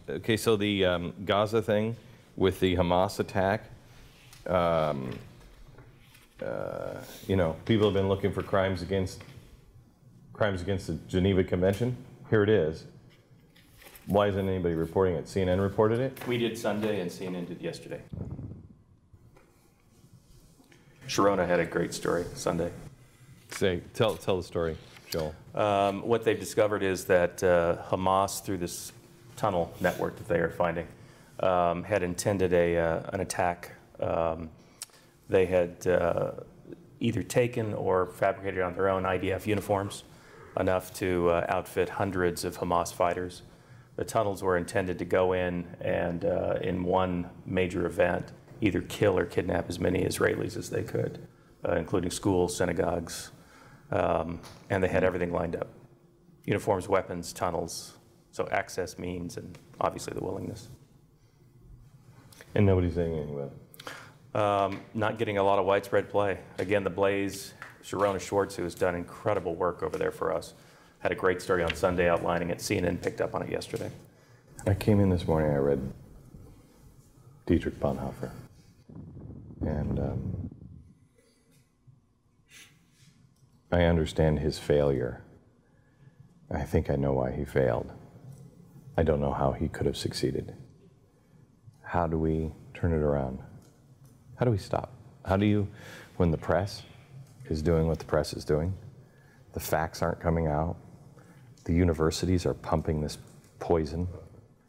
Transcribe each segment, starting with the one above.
Okay, so the Gaza thing with the Hamas attack, you know, people have been looking for crimes against the Geneva Convention. Here it is. Why isn't anybody reporting it? CNN reported it? We did Sunday and CNN did yesterday. Sharona had a great story Sunday. Tell the story, Joel. What they've discovered is that Hamas, through this tunnel network that they are finding, had intended an attack. They had either taken or fabricated on their own IDF uniforms, enough to outfit hundreds of Hamas fighters. The tunnels were intended to go in and, in one major event, either kill or kidnap as many Israelis as they could, including schools, synagogues, and they had everything lined up. Uniforms, weapons, tunnels, so access, means, and obviously the willingness. And nobody's saying anything about it? Not getting a lot of widespread play. Again, TheBlaze, Sharona Schwartz, who has done incredible work over there for us, had a great story on Sunday outlining it. CNN picked up on it yesterday. I came in this morning, I read Dietrich Bonhoeffer. And I understand his failure. I think I know why he failed. I don't know how he could have succeeded. How do we turn it around? How do we stop? How do you, when the press is doing what the press is doing, the facts aren't coming out, the universities are pumping this poison,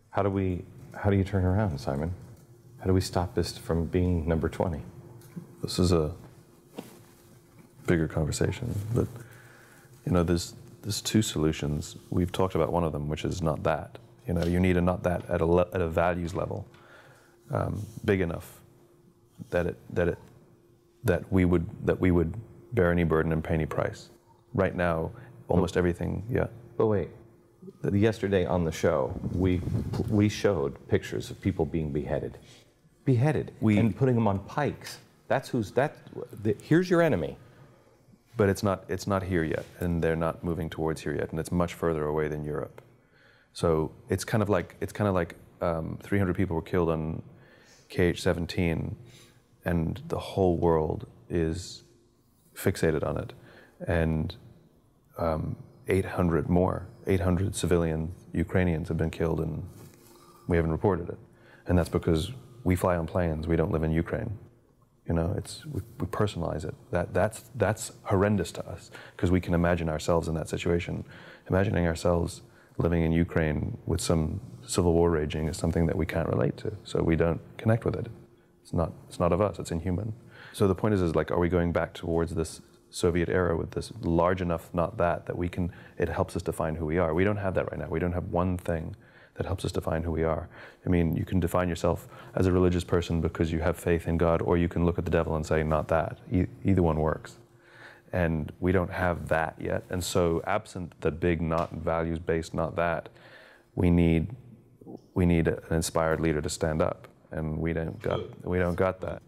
how do you turn around, Simon? How do we stop this from being number 20? This is a bigger conversation, but you know, there's two solutions. We've talked about one of them, which is not that. You know, you need a not that at a values level, big enough that we would bear any burden and pay any price. Right now, almost everything, yeah. But wait, yesterday on the show, we showed pictures of people being beheaded, and putting them on pikes. Here's your enemy. But it's not here yet, and they're not moving towards here yet, and it's much further away than Europe. So it's kind of like 300 people were killed on KH-17, and the whole world is fixated on it, and 800 civilian Ukrainians have been killed, and we haven't reported it, and that's because we fly on planes. We don't live in Ukraine. You know, we personalize it. That's horrendous to us, because we can imagine ourselves in that situation. Imagining ourselves living in Ukraine with some civil war raging is something that we can't relate to, so we don't connect with it. It's not of us, it's inhuman. So the point is like, are we going back towards this Soviet era with this large enough not that we can, it helps us define who we are. We don't have that right now. We don't have one thing that helps us define who we are. I mean, you can define yourself as a religious person because you have faith in God, or you can look at the devil and say, not that. Either one works. And we don't have that yet. And so absent the big not values-based not that, we need an inspired leader to stand up. And we don't got that.